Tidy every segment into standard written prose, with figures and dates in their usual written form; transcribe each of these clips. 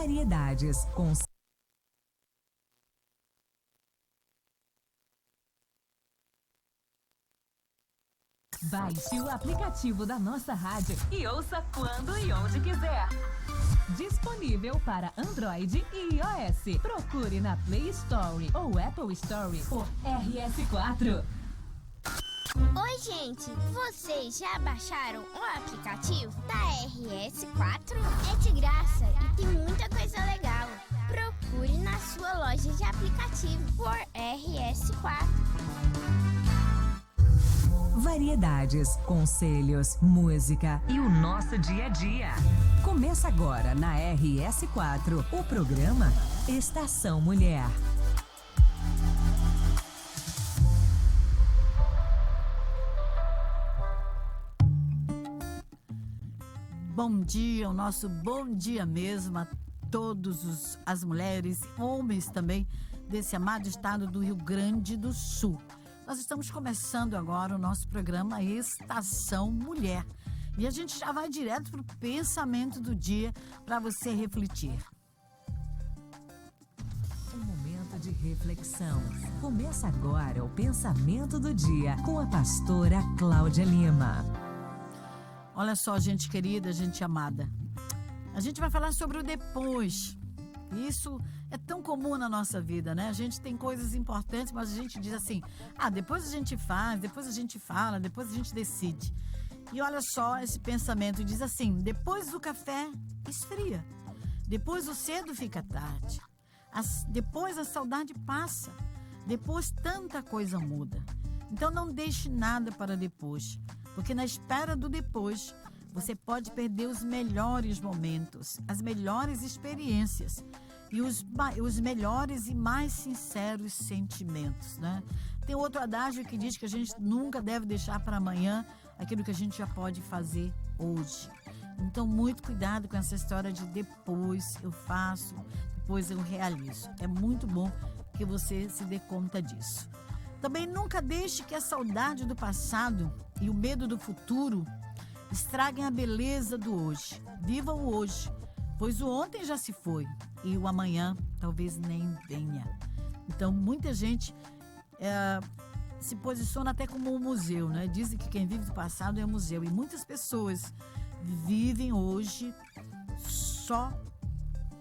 Variedades com Baixe o aplicativo da nossa rádio e ouça quando e onde quiser. Disponível para Android e iOS. Procure na Play Store ou Apple Store por RS4. Oi, gente! Vocês já baixaram o aplicativo da RS4? É de graça e tem muita coisa legal. Procure na sua loja de aplicativo por RS4. Variedades, conselhos, música e o nosso dia a dia. Começa agora na RS4, o programa Estação Mulher. Bom dia, o nosso bom dia mesmo a todas as mulheres, homens também, desse amado estado do Rio Grande do Sul. Nós estamos começando agora o nosso programa Estação Mulher. E a gente já vai direto para o pensamento do dia para você refletir. Um momento de reflexão. Começa agora o pensamento do dia com a pastora Cláudia Lima. Olha só, gente querida, gente amada. A gente vai falar sobre o depois. Isso é tão comum na nossa vida, né? A gente tem coisas importantes, mas a gente diz assim, depois a gente faz, depois a gente fala, depois a gente decide. E olha só esse pensamento, diz assim, depois do café esfria, depois do cedo fica tarde, depois a saudade passa, depois tanta coisa muda. Então não deixe nada para depois, porque na espera do depois, você pode perder os melhores momentos, as melhores experiências e os melhores e mais sinceros sentimentos, né? Tem outro adágio que diz que a gente nunca deve deixar para amanhã aquilo que a gente já pode fazer hoje. Então, muito cuidado com essa história de depois eu faço, depois eu realizo. É muito bom que você se dê conta disso. Também nunca deixe que a saudade do passado e o medo do futuro estraguem a beleza do hoje. Viva o hoje, pois o ontem já se foi e o amanhã talvez nem venha. Então, muita gente se posiciona até como um museu, né? Dizem que quem vive do passado é um museu. E muitas pessoas vivem hoje só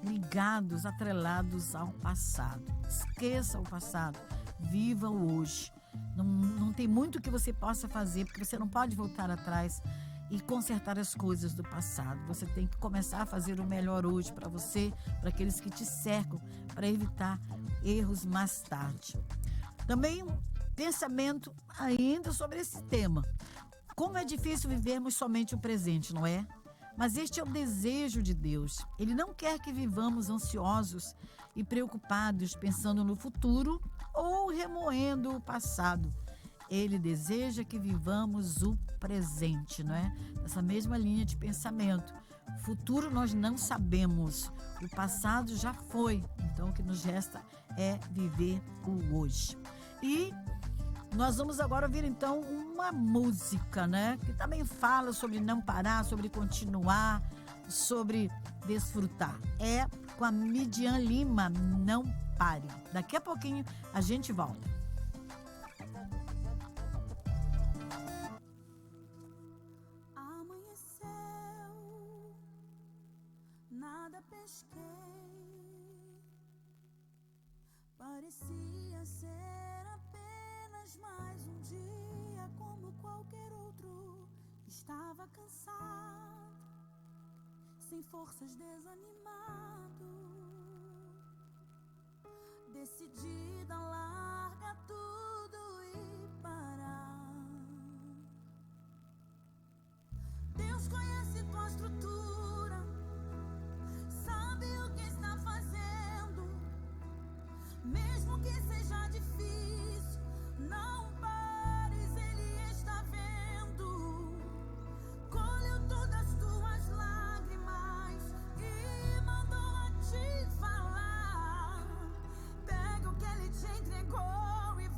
ligados, atrelados ao passado. Esqueça o passado, viva o hoje. Não tem muito que você possa fazer, porque você não pode voltar atrás e consertar as coisas do passado. Você tem que começar a fazer o melhor hoje para você, para aqueles que te cercam, para evitar erros mais tarde. Também um pensamento ainda sobre esse tema. Como é difícil vivermos somente o presente, não é? Mas este é o desejo de Deus. Ele não quer que vivamos ansiosos e preocupados, pensando no futuro ou remoendo o passado. Ele deseja que vivamos o presente, não é? Essa mesma linha de pensamento. O futuro nós não sabemos, o passado já foi. Então o que nos resta é viver o hoje. E nós vamos agora ouvir então uma música, né? Que também fala sobre não parar, sobre continuar, sobre desfrutar. É com a Midian Lima, Não Pare. Daqui a pouquinho a gente volta. Nada pesquei, parecia ser apenas mais um dia como qualquer outro. Estava cansado, sem forças, desanimado, decidida a largar tudo e parar. Deus conhece tua estrutura, sabe o que está fazendo, mesmo que seja difícil, não pares, Ele está vendo. Colheu todas as tuas lágrimas e mandou a te falar. Pega o que Ele te entregou e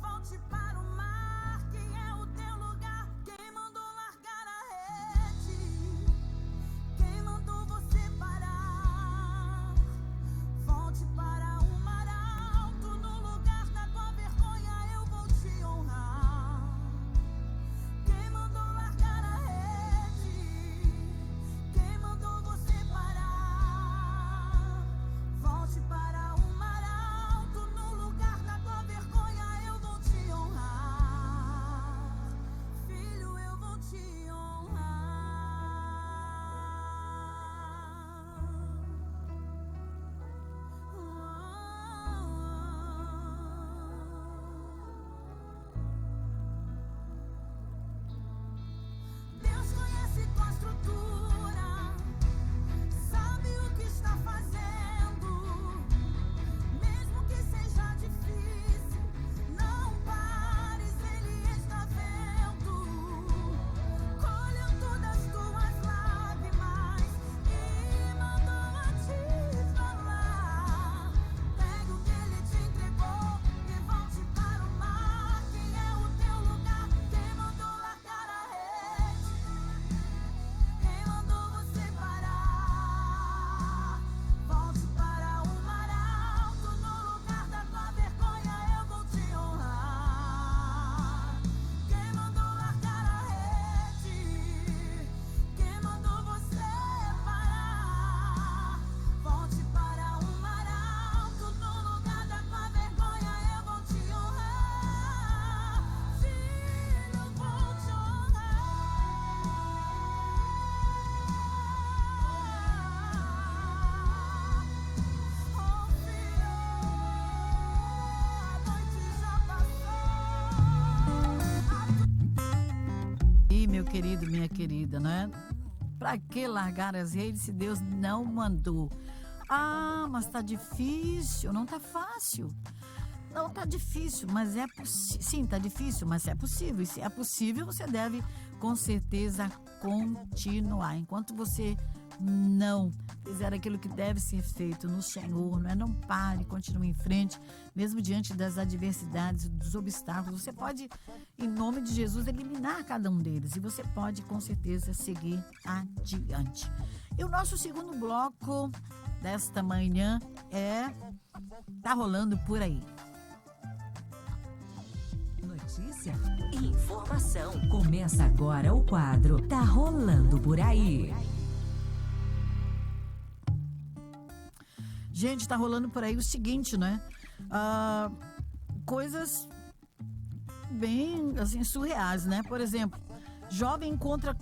querido, minha querida, né? Pra que largar as redes se Deus não mandou? Ah, mas tá difícil, não tá fácil. Não tá difícil, mas é possível. Sim, tá difícil, mas é possível. E se é possível, você deve, com certeza, continuar. Enquanto você não fizer aquilo que deve ser feito no Senhor, não é? Não pare, continue em frente, mesmo diante das adversidades, dos obstáculos. Você pode, em nome de Jesus, eliminar cada um deles. E você pode, com certeza, seguir adiante. E o nosso segundo bloco desta manhã Tá Rolando Por Aí. Notícia e informação. Começa agora o quadro Tá Rolando Por Aí. Gente, tá rolando por aí o seguinte, né? Coisas bem, assim, surreais, né? Por exemplo, jovem encontra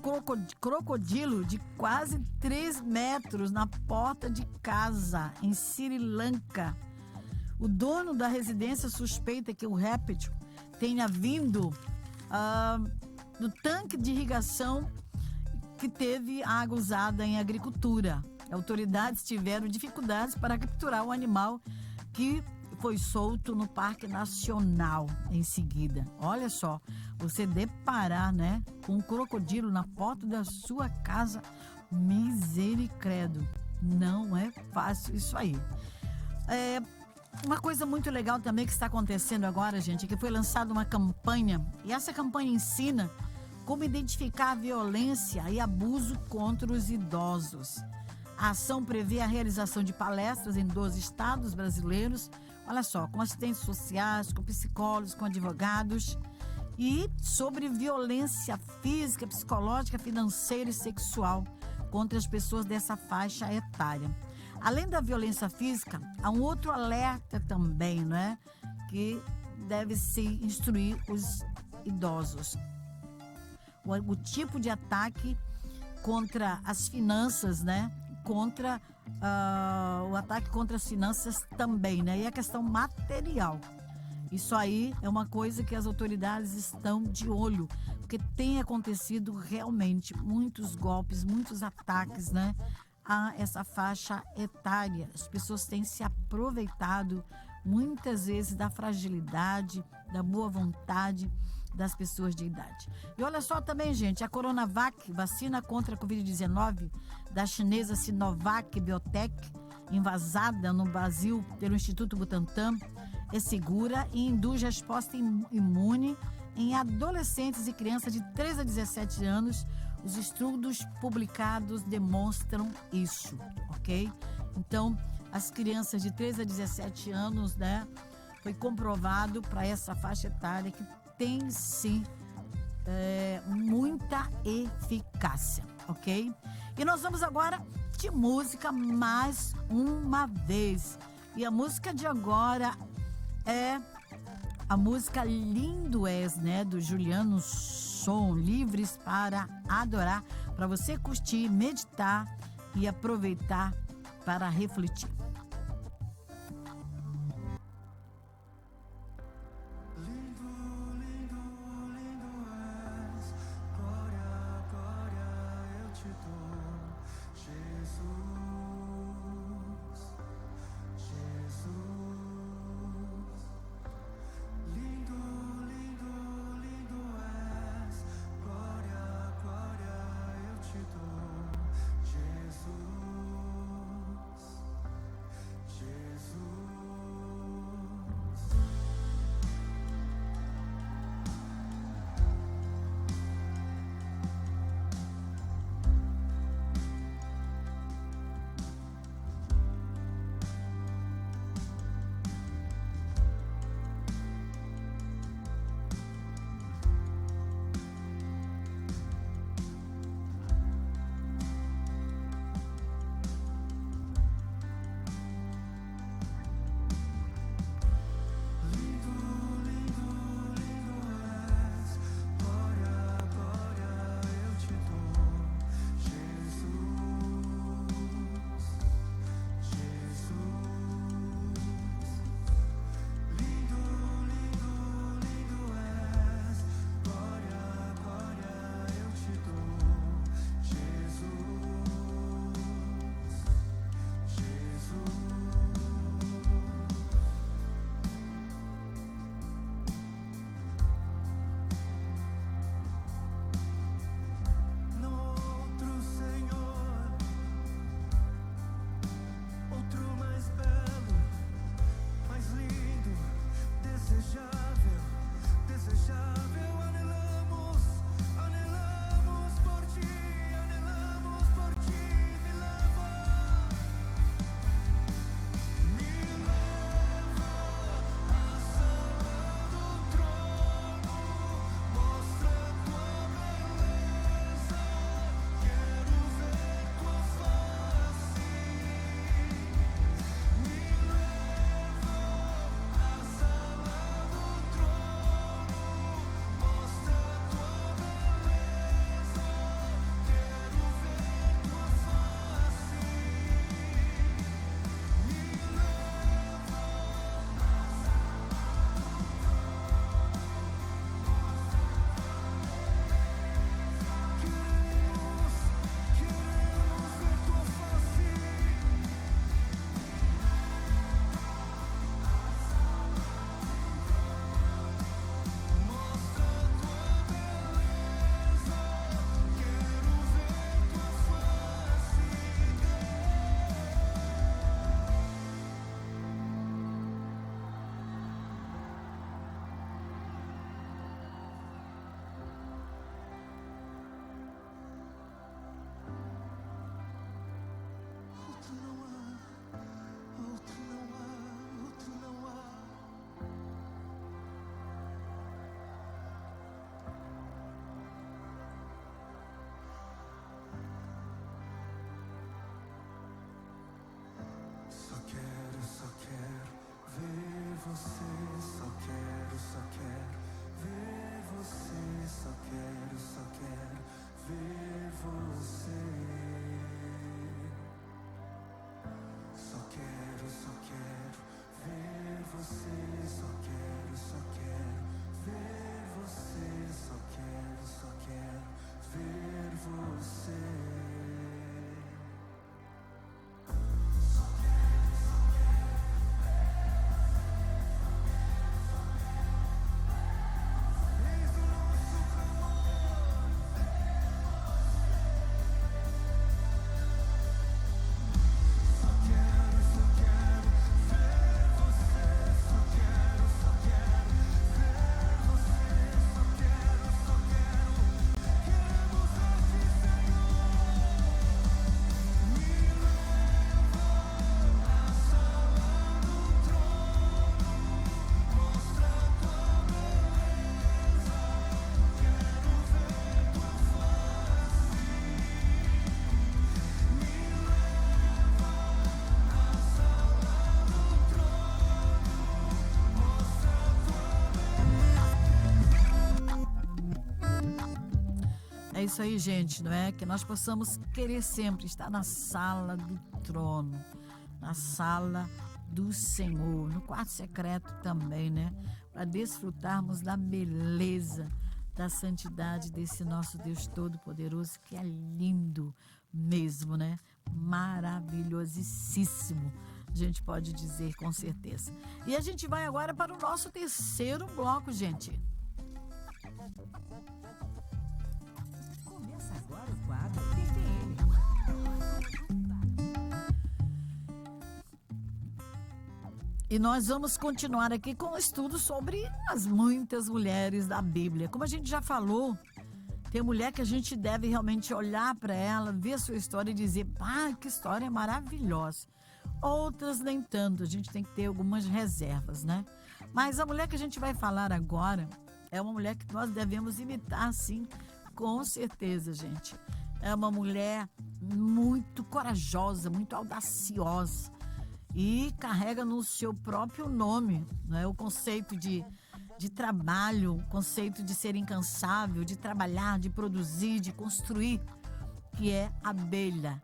crocodilo de quase 3 metros na porta de casa, em Sri Lanka. O dono da residência suspeita que o réptil tenha vindo do tanque de irrigação que teve água usada em agricultura. Autoridades tiveram dificuldades para capturar o animal que foi solto no Parque Nacional em seguida. Olha só, você deparar, né, com um crocodilo na porta da sua casa, misericredo, não é fácil isso aí. Uma coisa muito legal também que está acontecendo agora, gente, é que foi lançada uma campanha, e essa campanha ensina como identificar a violência e abuso contra os idosos. A ação prevê a realização de palestras em 12 estados brasileiros, olha só, com assistentes sociais, com psicólogos, com advogados, e sobre violência física, psicológica, financeira e sexual contra as pessoas dessa faixa etária. Além da violência física, há um outro alerta também, né? Que deve se instruir os idosos. O tipo de ataque contra as finanças, né? Contra o ataque contra as finanças também, né? E a questão material. Isso aí é uma coisa que as autoridades estão de olho, porque tem acontecido realmente muitos golpes, muitos ataques, né? A essa faixa etária. As pessoas têm se aproveitado muitas vezes da fragilidade, da boa vontade das pessoas de idade. E olha só também, gente, a Coronavac, vacina contra a Covid-19 da chinesa Sinovac Biotech, envasada no Brasil pelo Instituto Butantan, é segura e induz resposta imune em adolescentes e crianças de 3 a 17 anos. Os estudos publicados demonstram isso, ok? Então, as crianças de 3 a 17 anos, né, foi comprovado para essa faixa etária que tem sim muita eficácia, ok? E nós vamos agora de música mais uma vez. E a música de agora é a música Lindo És, né, do Juliano Som, Livres para Adorar, para você curtir, meditar e aproveitar para refletir. outro não há, outro não há, outro não há. Só quero ver você, só quero ver você, só quero ver você. Só quero ver você, só quero ver você, só quero ver você. É isso aí, gente, não é? Que nós possamos querer sempre estar na sala do trono, na sala do Senhor, no quarto secreto também, né? Para desfrutarmos da beleza, da santidade desse nosso Deus Todo-Poderoso, que é lindo mesmo, né? Maravilhosíssimo, a gente pode dizer com certeza. E a gente vai agora para o nosso terceiro bloco, gente. Começa agora o quadro TPM. E nós vamos continuar aqui com o estudo sobre as muitas mulheres da Bíblia. Como a gente já falou, tem mulher que a gente deve realmente olhar para ela, ver a sua história e dizer, que história maravilhosa. Outras nem tanto, a gente tem que ter algumas reservas, né? Mas a mulher que a gente vai falar agora é uma mulher que nós devemos imitar, sim, com certeza, gente. É uma mulher muito corajosa, muito audaciosa e carrega no seu próprio nome, né, o conceito de trabalho, o conceito de ser incansável, de trabalhar, de produzir, de construir, que é abelha,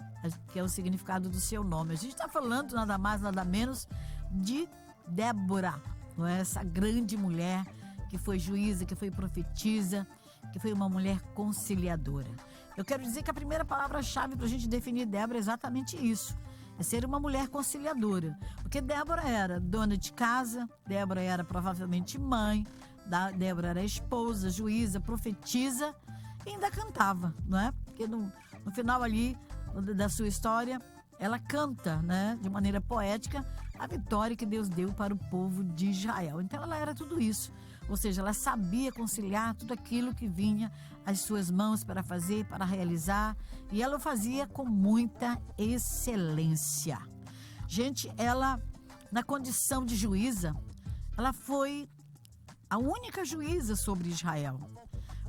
que é o significado do seu nome. A gente está falando nada mais, nada menos de Débora, não é? Essa grande mulher que foi juíza, que foi profetisa, que foi uma mulher conciliadora. Eu quero dizer que a primeira palavra-chave para a gente definir Débora é exatamente isso. É ser uma mulher conciliadora. Porque Débora era dona de casa, Débora era provavelmente mãe, Débora era esposa, juíza, profetisa e ainda cantava, não é? Porque no final ali da sua história, ela canta, né, de maneira poética, a vitória que Deus deu para o povo de Israel. Então ela era tudo isso. Ou seja, ela sabia conciliar tudo aquilo que vinha às suas mãos para fazer, para realizar. E ela o fazia com muita excelência. Gente, ela, na condição de juíza, ela foi a única juíza sobre Israel.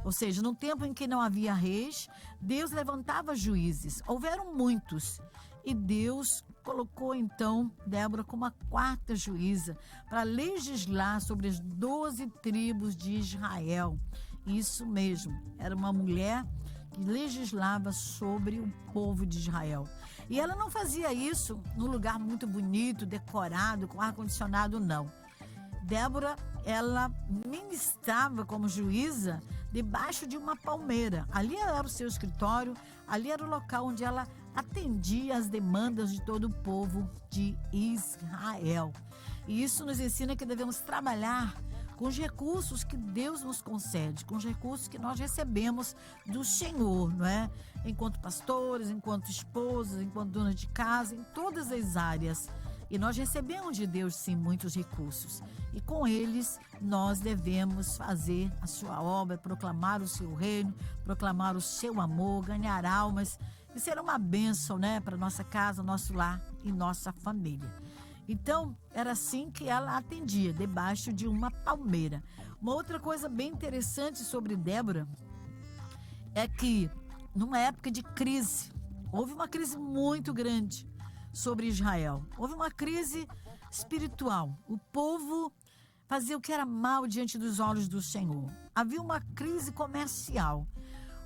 Ou seja, num tempo em que não havia reis, Deus levantava juízes. Houveram muitos. E Deus colocou então Débora como a quarta juíza para legislar sobre as 12 tribos de Israel. Isso mesmo, era uma mulher que legislava sobre o povo de Israel. E ela não fazia isso num lugar muito bonito, decorado, com ar-condicionado, não. Débora, ela ministrava como juíza debaixo de uma palmeira. Ali era o seu escritório, ali era o local onde ela atendia às demandas de todo o povo de Israel. E isso nos ensina que devemos trabalhar com os recursos que Deus nos concede, com os recursos que nós recebemos do Senhor, não é? Enquanto pastores, enquanto esposas, enquanto donas de casa, em todas as áreas. E nós recebemos de Deus, sim, muitos recursos. E com eles, nós devemos fazer a sua obra, proclamar o seu reino, proclamar o seu amor, ganhar almas Isso era uma bênção, né, para nossa casa, nosso lar e nossa família. Então, era assim que ela atendia, debaixo de uma palmeira. Uma outra coisa bem interessante sobre Débora é que, numa época de crise, houve uma crise muito grande sobre Israel. Houve uma crise espiritual. O povo fazia o que era mal diante dos olhos do Senhor. Havia uma crise comercial.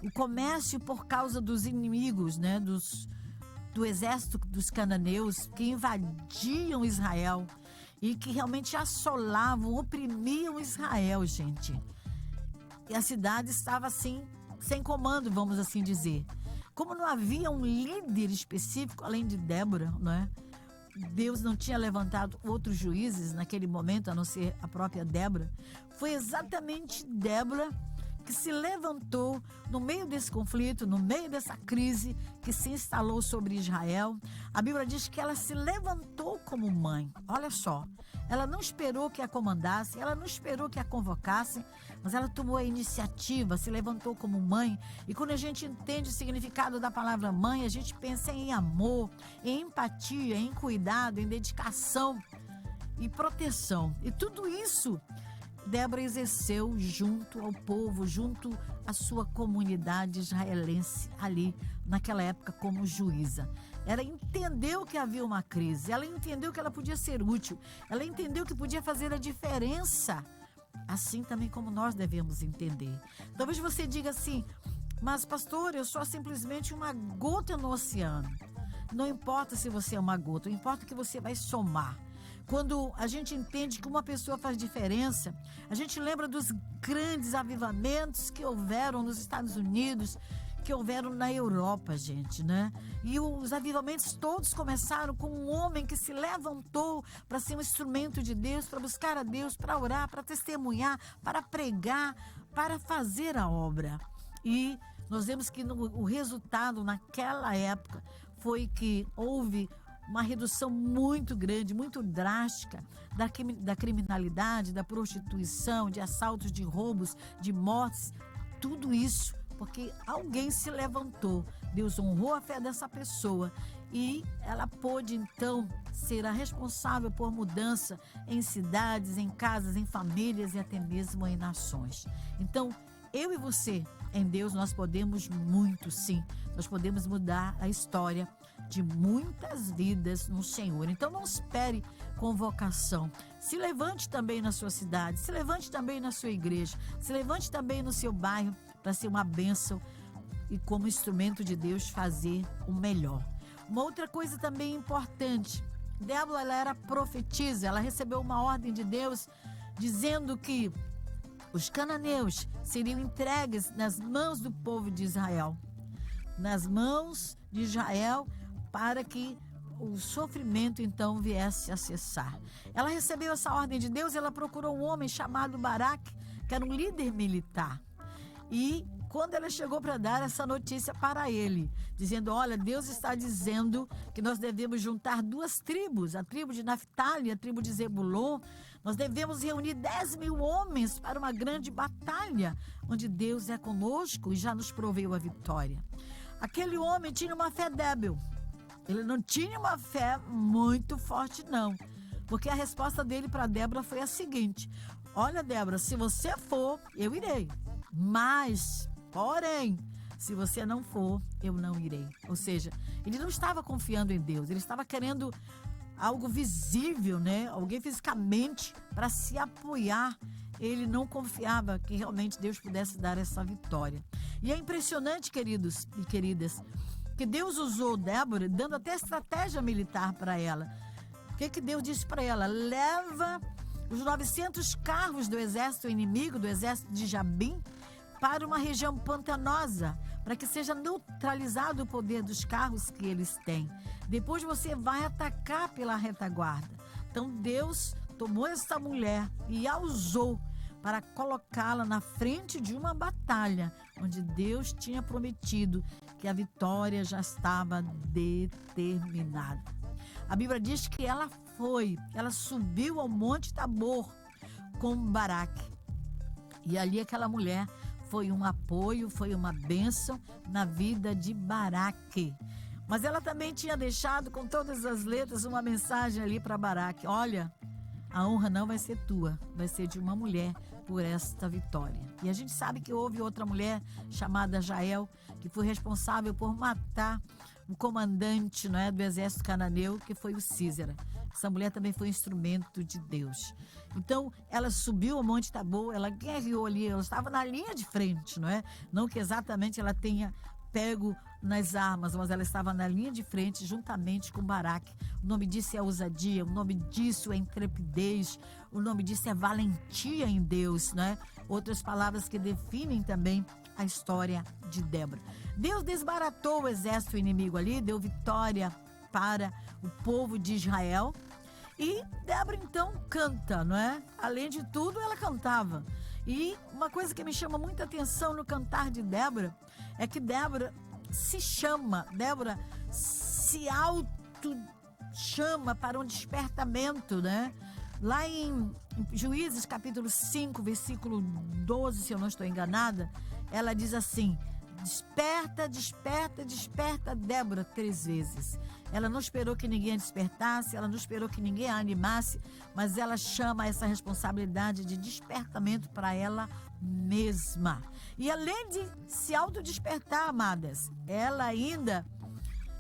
O comércio, por causa dos inimigos, né, do exército dos cananeus que invadiam Israel e que realmente assolavam, oprimiam Israel, gente. E a cidade estava assim, sem comando, vamos assim dizer. Como não havia um líder específico, além de Débora, né? Deus não tinha levantado outros juízes naquele momento, a não ser a própria Débora. Foi exatamente Débora que se levantou no meio desse conflito, no meio dessa crise que se instalou sobre Israel. A Bíblia diz que ela se levantou como mãe. Olha só, ela não esperou que a comandasse, ela não esperou que a convocasse, mas ela tomou a iniciativa, se levantou como mãe. E quando a gente entende o significado da palavra mãe, a gente pensa em amor, em empatia, em cuidado, em dedicação e proteção. E tudo isso Débora exerceu junto ao povo, junto à sua comunidade israelense ali naquela época como juíza. Ela entendeu que havia uma crise, ela entendeu que ela podia ser útil, ela entendeu que podia fazer a diferença, assim também como nós devemos entender. Talvez você diga assim, mas pastor, eu sou simplesmente uma gota no oceano. Não importa se você é uma gota, importa que você vai somar. Quando a gente entende que uma pessoa faz diferença, a gente lembra dos grandes avivamentos que houveram nos Estados Unidos, que houveram na Europa, gente, né? E os avivamentos todos começaram com um homem que se levantou para ser um instrumento de Deus, para buscar a Deus, para orar, para testemunhar, para pregar, para fazer a obra. E nós vemos que o resultado naquela época foi que houve uma redução muito grande, muito drástica da criminalidade, da prostituição, de assaltos, de roubos, de mortes, tudo isso porque alguém se levantou. Deus honrou a fé dessa pessoa e ela pôde então ser a responsável por mudança em cidades, em casas, em famílias e até mesmo em nações. Então, eu e você, em Deus, nós podemos muito, sim. Nós podemos mudar a história de muitas vidas no Senhor. Então não espere convocação. Se levante também na sua cidade, se levante também na sua igreja, se levante também no seu bairro para ser uma bênção e como instrumento de Deus fazer o melhor. Uma outra coisa também importante, Débora, ela era profetisa, ela recebeu uma ordem de Deus dizendo que os cananeus seriam entregues nas mãos do povo de Israel, nas mãos de Israel, para que o sofrimento então viesse a cessar. Ela recebeu essa ordem de Deus, ela procurou um homem chamado Baraque, que era um líder militar. E quando ela chegou para dar essa notícia para ele, dizendo, olha, Deus está dizendo que nós devemos juntar duas tribos, a tribo de Naftali e a tribo de Zebulon. Nós devemos reunir 10.000 homens para uma grande batalha, onde Deus é conosco e já nos proveu a vitória. Aquele homem tinha uma fé débil. Ele não tinha uma fé muito forte, não. Porque a resposta dele para Débora foi a seguinte: olha, Débora, se você for, eu irei. Mas, porém, se você não for, eu não irei. Ou seja, ele não estava confiando em Deus, ele estava querendo algo visível, né? Alguém fisicamente para se apoiar. Ele não confiava que realmente Deus pudesse dar essa vitória. E é impressionante, queridos e queridas, que Deus usou Débora, dando até estratégia militar para ela. O que Deus disse para ela? Leva os 900 carros do exército inimigo, do exército de Jabim, para uma região pantanosa, para que seja neutralizado o poder dos carros que eles têm. Depois você vai atacar pela retaguarda. Então Deus tomou essa mulher e a usou para colocá-la na frente de uma batalha, onde Deus tinha prometido que a vitória já estava determinada. A Bíblia diz que ela subiu ao Monte Tabor com Baraque. E ali aquela mulher foi um apoio, foi uma bênção na vida de Baraque. Mas ela também tinha deixado com todas as letras uma mensagem ali para Baraque: olha, a honra não vai ser tua, vai ser de uma mulher por esta vitória. E a gente sabe que houve outra mulher chamada Jael, que foi responsável por matar o comandante, não é, do exército cananeu, que foi o Sísera. Essa mulher também foi instrumento de Deus. Então, ela subiu ao Monte Tabor, ela guerreou ali, ela estava na linha de frente, não é? Não que exatamente ela tenha pego nas armas, mas ela estava na linha de frente juntamente com Baraque. O nome disso é ousadia, o nome disso é intrepidez, o nome disso é valentia em Deus, né? Outras palavras que definem também a história de Débora. Deus desbaratou o exército inimigo ali, deu vitória para o povo de Israel. E Débora então canta, não é? Além de tudo, ela cantava. E uma coisa que me chama muita atenção no cantar de Débora é que Débora se auto-chama para um despertamento, né? Lá em Juízes, capítulo 5, versículo 12, se eu não estou enganada, ela diz assim: desperta, desperta, desperta, Débora, 3 vezes. Ela não esperou que ninguém a despertasse, ela não esperou que ninguém a animasse, mas ela chama essa responsabilidade de despertamento para ela mesma. E além de se autodespertar, amadas, ela ainda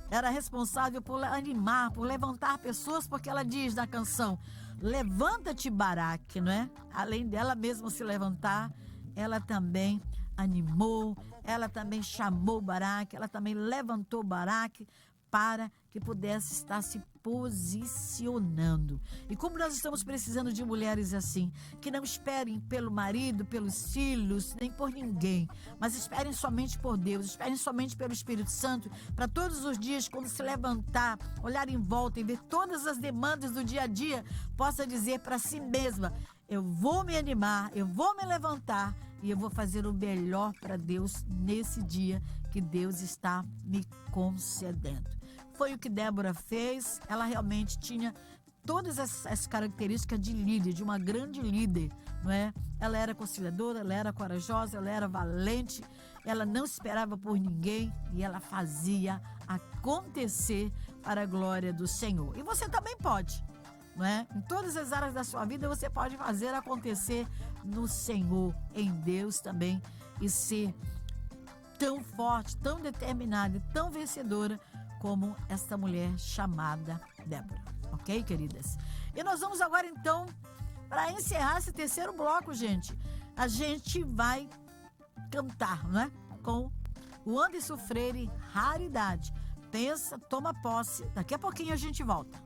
era responsável por animar, por levantar pessoas, porque ela diz na canção: levanta-te, Baraque, não é? Além dela mesma se levantar, ela também animou, ela também chamou Baraque, ela também levantou Baraque para que pudesse estar se posicionando. E como nós estamos precisando de mulheres assim, que não esperem pelo marido, pelos filhos, nem por ninguém, mas esperem somente por Deus, esperem somente pelo Espírito Santo, para todos os dias, quando se levantar, olhar em volta e ver todas as demandas do dia a dia, possa dizer para si mesma: eu vou me animar, eu vou me levantar e eu vou fazer o melhor para Deus nesse dia que Deus está me concedendo. Foi o que Débora fez. Ela realmente tinha todas as características de líder, de uma grande líder, não é? Ela era conciliadora, ela era corajosa, ela era valente, ela não esperava por ninguém e ela fazia acontecer para a glória do Senhor. E você também pode, não é? Em todas as áreas da sua vida você pode fazer acontecer no Senhor, em Deus também, e ser tão forte, tão determinada, tão vencedora como esta mulher chamada Débora. Ok, queridas? E nós vamos agora, então, para encerrar esse terceiro bloco, gente, a gente vai cantar, não é? Com o Anderson Freire, Raridade. Pensa, toma posse. Daqui a pouquinho a gente volta.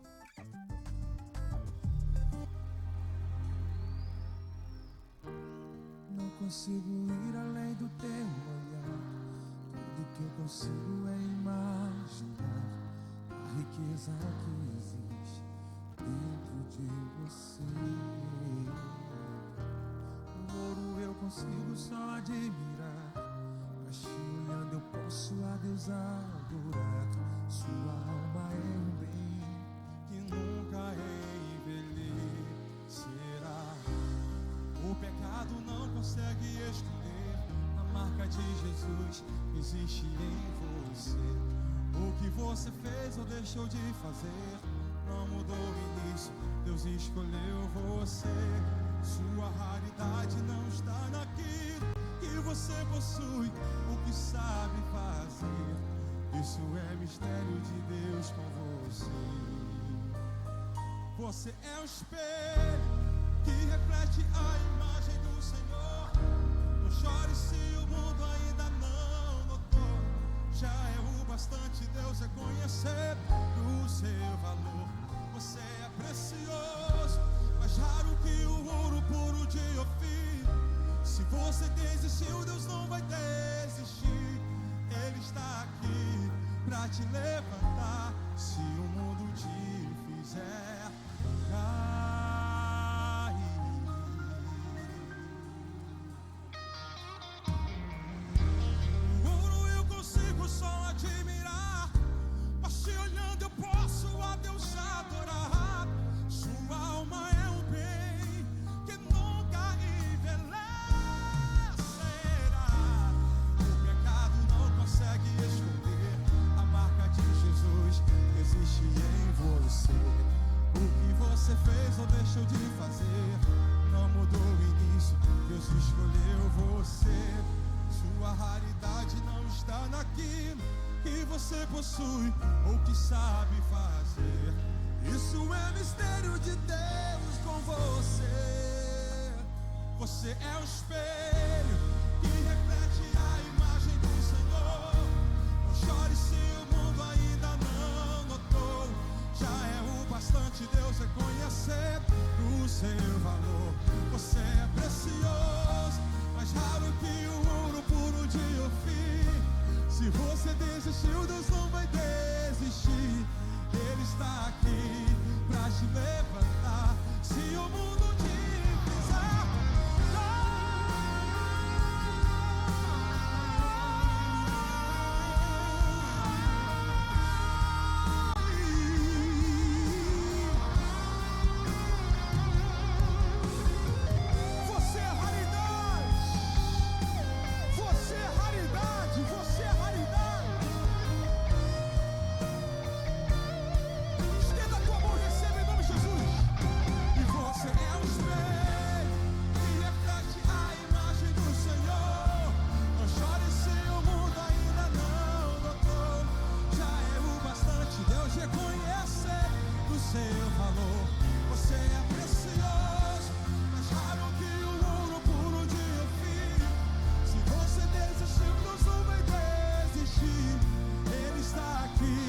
Não consigo ir além do teu olhar. Tudo que eu consigo é imaginar a riqueza que existe dentro de você. O ouro eu consigo só admirar, mas te olhando eu posso a Deus adorar. Sua alma é um bem que nunca envelhecerá. O pecado não consegue esconder a marca de Jesus existe em você. O que você fez ou deixou de fazer não mudou o início, Deus escolheu você. Sua raridade não está naquilo que você possui, o que sabe fazer. Isso é mistério de Deus com você. Você é um espelho que reflete a imagem do Senhor. Não chore se o mundo ainda não notou. Já é o bastante Deus reconhecer o seu valor. Você é precioso, mais raro que o ouro puro de Ofir. Se você desistiu, Deus não vai desistir. Ele está aqui pra te levantar. Se o mundo te fizer cair. O ouro eu consigo só admirar, mas te olhando eu posso a Deus adorar. Sua alma é um bem que nunca envelhecerá. você possui ou que sabe fazer. Isso é mistério de Deus com você. Você é o espelho que reflete a imagem do Senhor. Não chore se o mundo ainda não notou. Já é o bastante Deus reconhecer o seu valor. Você é precioso, mais raro que o ouro puro de Ofir. Se você desistiu, Deus não vai desistir. Ele está aqui pra te levantar. Se o mundo te pisar, você é raridade. Você é raridade. Você é raridade. Estenda a tua mão e receba em nome de Jesus. E você é o espelho que reflete a imagem do Senhor. Não chore se o mundo ainda não notou. Já é o bastante Deus reconhecer o seu valor. Você é precioso, mais raro que o ouro puro de Ofir. Se você desistiu, Deus não vai desistir. Ele está aqui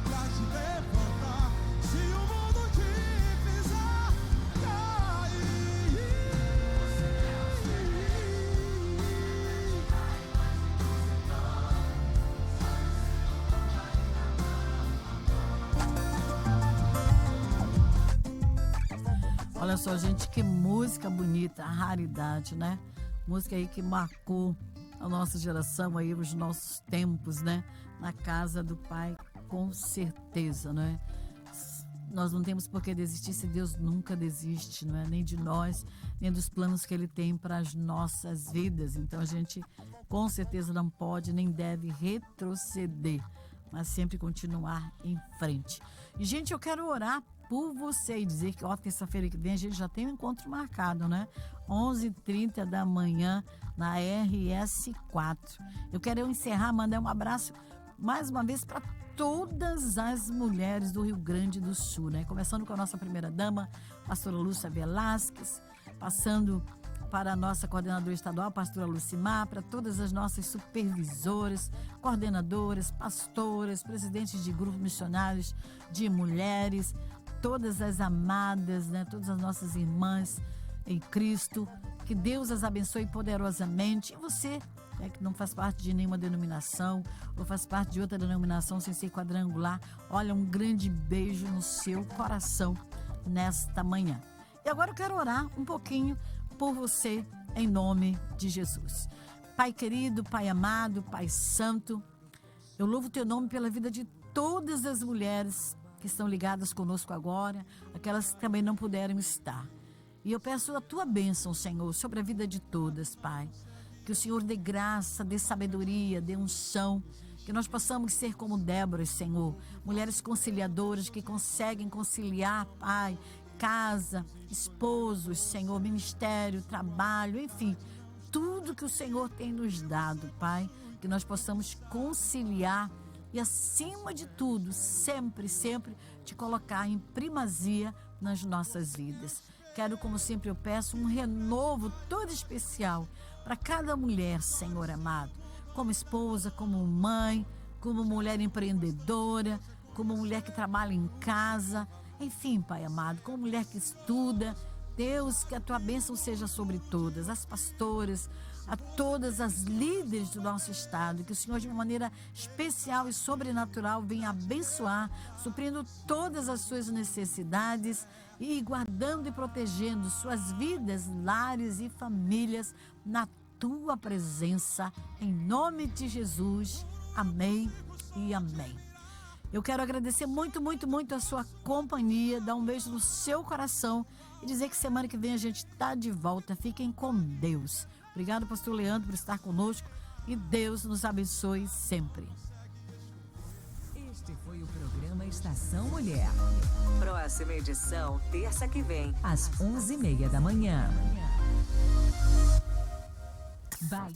pra te levantar. Se o mundo te pisar, cair. Olha só, gente, que música bonita, raridade, né? Música aí que marcou a nossa geração aí, os nossos tempos, né? Na casa do Pai, com certeza, né? Nós não temos por que desistir se Deus nunca desiste, não é? Nem de nós, nem dos planos que Ele tem para as nossas vidas. Então a gente com certeza não pode nem deve retroceder, mas sempre continuar em frente. E, gente, eu quero orar por você e dizer que, ó, terça-feira que vem a gente já tem um encontro marcado, né? 11h30 da manhã na RS4. Eu quero encerrar, mandar um abraço mais uma vez para todas as mulheres do Rio Grande do Sul, né? Começando com a nossa primeira-dama, pastora Lúcia Velasquez, passando para a nossa coordenadora estadual, pastora Lucimar, para todas as nossas supervisoras, coordenadoras, pastoras, presidentes de grupos missionários de mulheres, todas as amadas, né? Todas as nossas irmãs em Cristo, que Deus as abençoe poderosamente. E você, né, que não faz parte de nenhuma denominação ou faz parte de outra denominação sem ser quadrangular, olha, um grande beijo no seu coração nesta manhã. E agora eu quero orar um pouquinho por você em nome de Jesus. Pai querido, Pai amado, Pai santo, eu louvo o teu nome pela vida de todas as mulheres que estão ligadas conosco agora, aquelas que também não puderam estar. E eu peço a tua bênção, Senhor, sobre a vida de todas, Pai. Que o Senhor dê graça, dê sabedoria, dê unção, que nós possamos ser como Débora, Senhor, mulheres conciliadoras que conseguem conciliar, Pai, casa, esposos, Senhor, ministério, trabalho, enfim, tudo que o Senhor tem nos dado, Pai, que nós possamos conciliar e, acima de tudo, sempre, sempre te colocar em primazia nas nossas vidas. Quero, como sempre eu peço, um renovo todo especial para cada mulher, Senhor amado, como esposa, como mãe, como mulher empreendedora, como mulher que trabalha em casa, enfim, Pai amado, como mulher que estuda. Deus, que a tua bênção seja sobre todas, as pastoras, a todas as líderes do nosso estado, que o Senhor, de uma maneira especial e sobrenatural, venha abençoar, suprindo todas as suas necessidades e guardando e protegendo suas vidas, lares e famílias na tua presença, em nome de Jesus. Amém e amém. Eu quero agradecer muito, muito, muito a sua companhia, dar um beijo no seu coração e dizer que semana que vem a gente está de volta. Fiquem com Deus. Obrigado, pastor Leandro, por estar conosco e Deus nos abençoe sempre. Este foi o programa Estação Mulher. Próxima edição, terça que vem, às 11h30 da manhã. Vai.